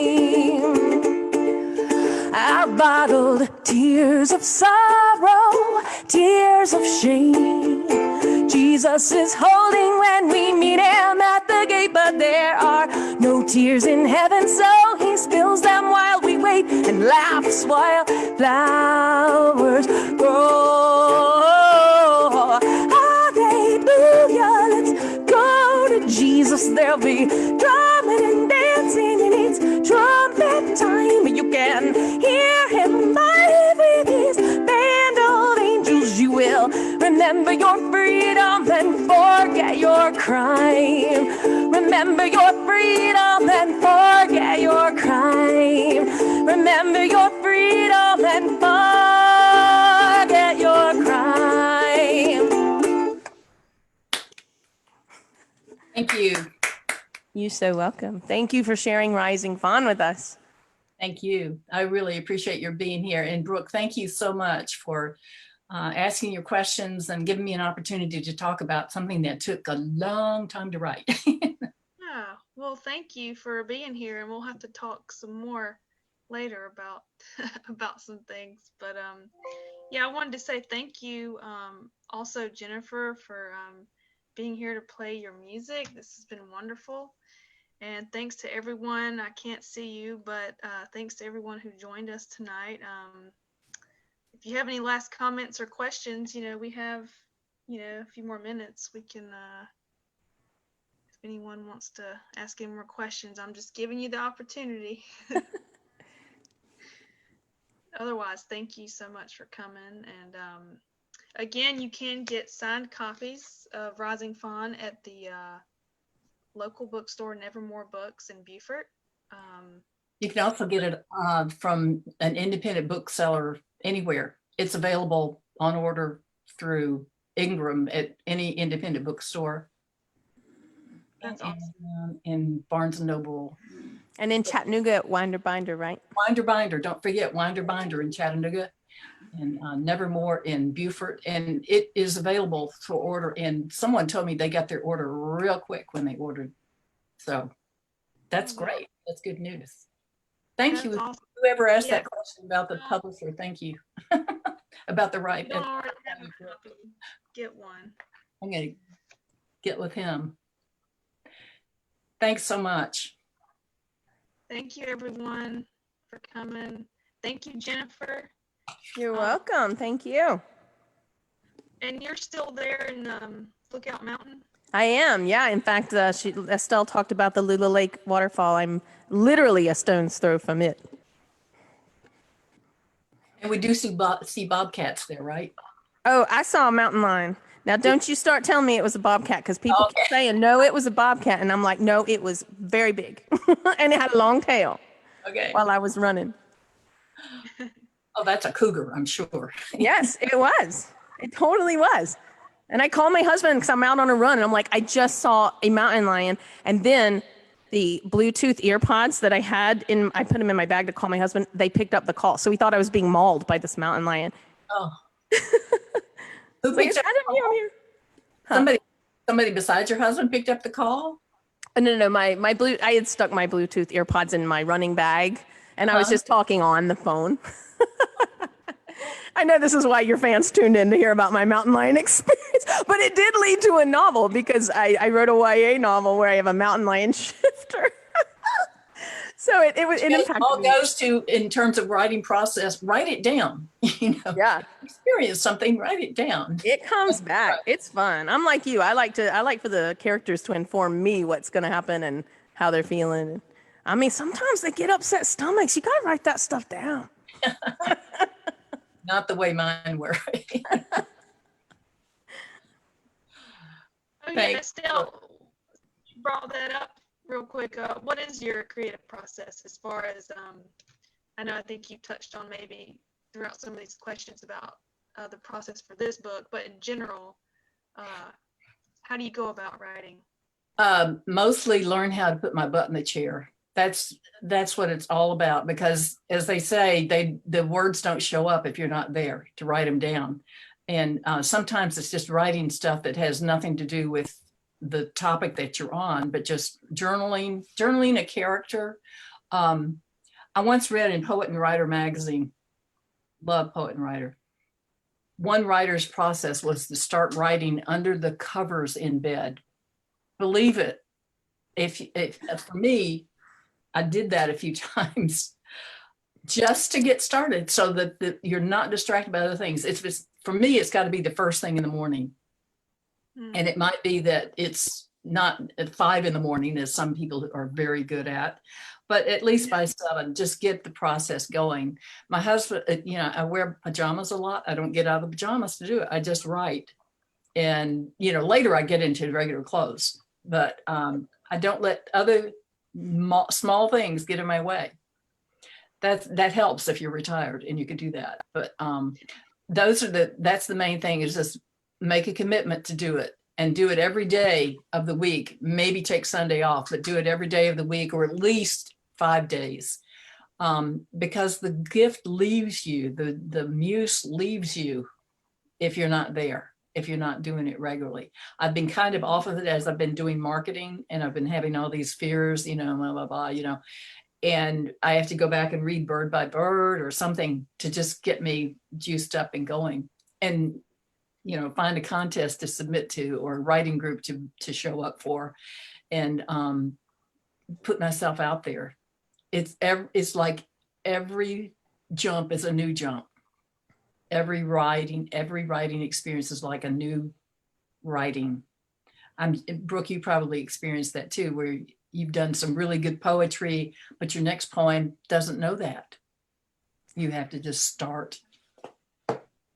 Speaker 3: Our bottled tears of sorrow, tears of shame. Jesus is holding when we meet him at the gate, but there are no tears in heaven, so he spills them while we wait and laughs while flowers grow. Hallelujah, let's go to Jesus. There'll be drumming and dancing and it's trumpet time. You can hear him live with his band of angels. You will remember your freedom and forget your crime. Remember your freedom and forget your crime. Remember your freedom and forget your crime.
Speaker 2: Thank you.
Speaker 3: You're so welcome. Thank you for sharing Rising Fawn with us.
Speaker 2: Thank you. I really appreciate your being here. And Brooke, thank you so much for asking your questions and giving me an opportunity to talk about something that took a long time to write.
Speaker 1: Yeah, well, thank you for being here, and we'll have to talk some more later about about some things. But yeah, I wanted to say thank you, also Jennifer, for being here to play your music. This has been wonderful, and thanks to everyone. I can't see you, but thanks to everyone who joined us tonight. If you have any last comments or questions, we have, a few more minutes. We can. If anyone wants to ask any more questions, I'm just giving you the opportunity. Otherwise, thank you so much for coming. And again, you can get signed copies of Rising Fawn at the local bookstore Nevermore Books in Beaufort.
Speaker 2: You can also get it from an independent bookseller anywhere. It's available on order through Ingram at any independent bookstore.
Speaker 1: That's
Speaker 2: awesome. In Barnes and Noble.
Speaker 3: And in Chattanooga at Winder Binder, right?
Speaker 2: Winder Binder, don't forget Winder Binder in Chattanooga, and Nevermore in Beaufort. And it is available for order. And someone told me they got their order real quick when they ordered. So that's great. That's good news. Thank you.
Speaker 1: Awesome.
Speaker 2: Whoever asked that question about the publisher, thank you. About the right.
Speaker 1: If you don't already have a copy, get one.
Speaker 2: I'm going to get with him. Thanks so much.
Speaker 1: Thank you, everyone, for coming. Thank you, Jennifer.
Speaker 3: You're welcome. Thank you.
Speaker 1: And you're still there in Lookout Mountain?
Speaker 3: I am, yeah. In fact, Estelle talked about the Lula Lake waterfall. I'm literally a stone's throw from it.
Speaker 2: And we do see bobcats there, right?
Speaker 3: Oh, I saw a mountain lion. Now, don't you start telling me it was a bobcat, because people keep saying, no, it was a bobcat. And I'm like, no, it was very big. And it had a long tail
Speaker 2: Okay.
Speaker 3: while I was running.
Speaker 2: Oh, that's a cougar, I'm sure.
Speaker 3: Yes, it was. It totally was. And I called my husband because I'm out on a run. And I'm like, I just saw a mountain lion. And then the Bluetooth ear pods that I had I put them in my bag to call my husband. They picked up the call. So we thought I was being mauled by this mountain lion.
Speaker 2: Oh. Who
Speaker 3: Like,
Speaker 2: picked up
Speaker 3: I'm
Speaker 2: the call?
Speaker 3: here.
Speaker 2: Somebody besides your husband picked up the call?
Speaker 3: No. I had stuck my Bluetooth ear pods in my running bag. And I was just talking on the phone. I know this is why your fans tuned in to hear about my mountain lion experience, but it did lead to a novel because I wrote a YA novel where I have a mountain lion shifter. So it impacted
Speaker 2: all
Speaker 3: me.
Speaker 2: goes to, in terms of writing process, write it down.
Speaker 3: Yeah,
Speaker 2: Experience something, write it down.
Speaker 3: it comes back. It's fun. I'm like you. I like for the characters to inform me what's going to happen and how they're feeling. I mean, sometimes they get upset stomachs. You got to write that stuff down.
Speaker 2: Not the way mine were.
Speaker 1: Oh, yeah,
Speaker 2: Thanks.
Speaker 1: Estelle brought that up real quick. What is your creative process as far as, I think you touched on maybe throughout some of these questions about the process for this book, but in general, how do you go about writing?
Speaker 2: Mostly learn how to put my butt in the chair. That's what it's all about, because as they say, the words don't show up if you're not there to write them down. And sometimes it's just writing stuff that has nothing to do with the topic that you're on, but just journaling a character. I once read in Poet and Writer magazine, love Poet and Writer, one writer's process was to start writing under the covers in bed. Believe it. If for me, I did that a few times just to get started so that you're not distracted by other things. For me, it's got to be the first thing in the morning. And it might be that it's not at 5 in the morning, as some people are very good at, but at least by 7, just get the process going. My husband, I wear pajamas a lot. I don't get out of the pajamas to do it. I just write. And, later I get into regular clothes, but I don't let other small things get in my way. That helps if you're retired and you can do that. But that's the main thing, is just make a commitment to do it, and do it every day of the week. Maybe take Sunday off, but do it every day of the week, or at least 5 days. Because the gift leaves you, the muse leaves you if you're not there, if you're not doing it regularly. I've been kind of off of it as I've been doing marketing, and I've been having all these fears, blah, blah, blah, and I have to go back and read Bird by Bird or something to just get me juiced up and going, and, find a contest to submit to, or a writing group to show up for, and put myself out there. It's like every jump is a new jump. Every writing experience is like a new writing. Brooke, you probably experienced that too, where you've done some really good poetry, but your next poem doesn't know that. You have to just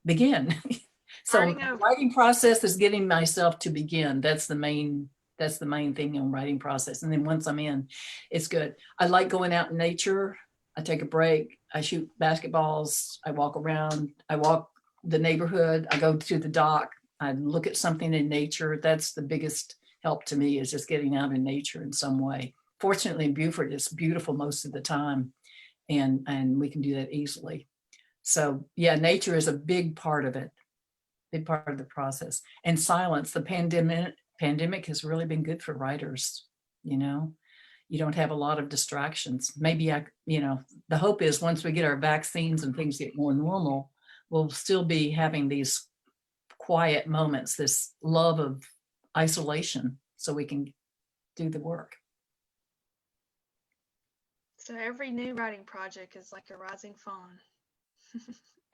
Speaker 2: begin. So writing process is getting myself to begin. That's the main thing in writing process. And then once I'm in, it's good. I like going out in nature. I take a break. I shoot basketballs. I walk around. I walk the neighborhood. I go to the dock. I look at something in nature. That's the biggest help to me, is just getting out in nature in some way. Fortunately, in Beaufort, it's beautiful most of the time, and we can do that easily. So yeah, nature is a big part of it, big part of the process. And silence. The pandemic has really been good for writers. You don't have a lot of distractions. Maybe the hope is once we get our vaccines and things get more normal, we'll still be having these quiet moments, this love of isolation, so we can do the work.
Speaker 1: So every new writing project is like a rising fawn.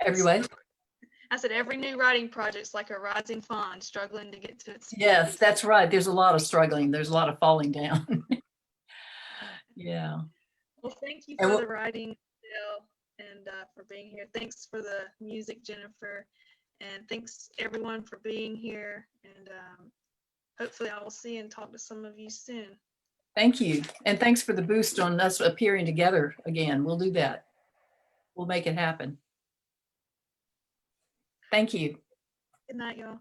Speaker 2: Everyone.
Speaker 1: I said every new writing project's like a rising fawn struggling to get to its feet.
Speaker 2: Yes, that's right. There's a lot of struggling. There's a lot of falling down. Yeah.
Speaker 1: Well, thank you
Speaker 2: And
Speaker 1: for
Speaker 2: we'll-
Speaker 1: the writing, Bill, and for being here. Thanks for the music, Jennifer, and thanks everyone for being here. And hopefully, I will see and talk to some of you soon.
Speaker 2: Thank you. And thanks for the boost on us appearing together again. We'll do that. We'll make it happen. Thank you.
Speaker 1: Good night, y'all.